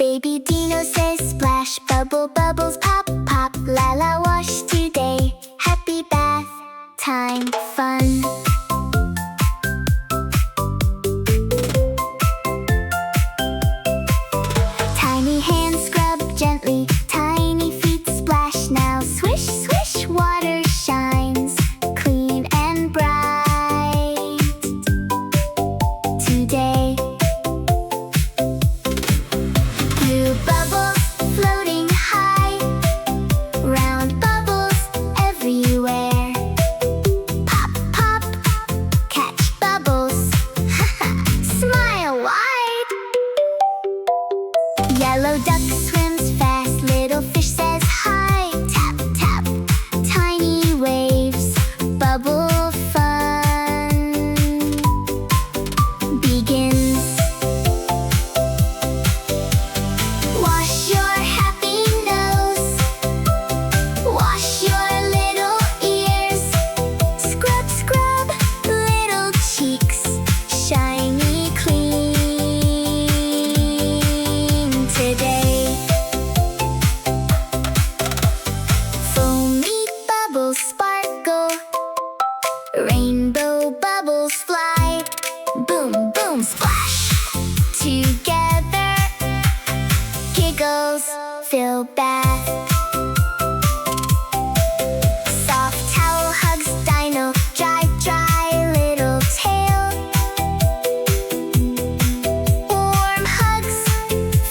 Baby Dino says splash, bubble bubbles pop pop. La la wash today, happy bath time fun. Tiny hands scrub gently, tiny feet splash. Now swish swish, water shines clean and bright today. Blue bubbles floating high, round bubbles everywhere. Pop pop, catch bubbles, smile wide. Yellow duck swims fast, little fish says hi. Tap tap, tiny waves, bubble fun begins. Wash your happy nose, wash your little ears. Scrub scrub, little cheeks, shiny clean today. Foamy bubbles sparkle, rainbow bubbles fly. Boom boom splash, together giggles fill bath. Soft towel hugs Dino, dry dry little tail. Warm hugs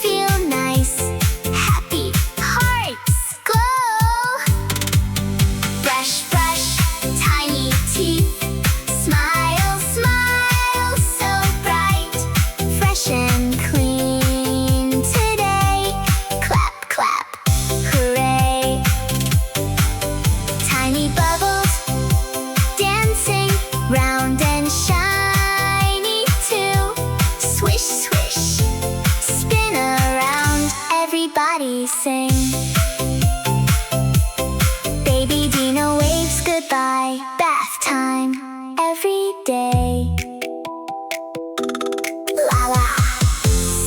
feel nice, happy hearts glow. Brush brush, tiny teeth, smile smile so bright. Fresh and clean today, clap clap, hooray. Tiny bubbles dancing round and shiny too. Swish swish, spin around, everybody sing. Baby Dino waves goodbye, bath time every day. La la,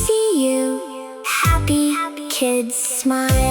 see you, happy kids smile.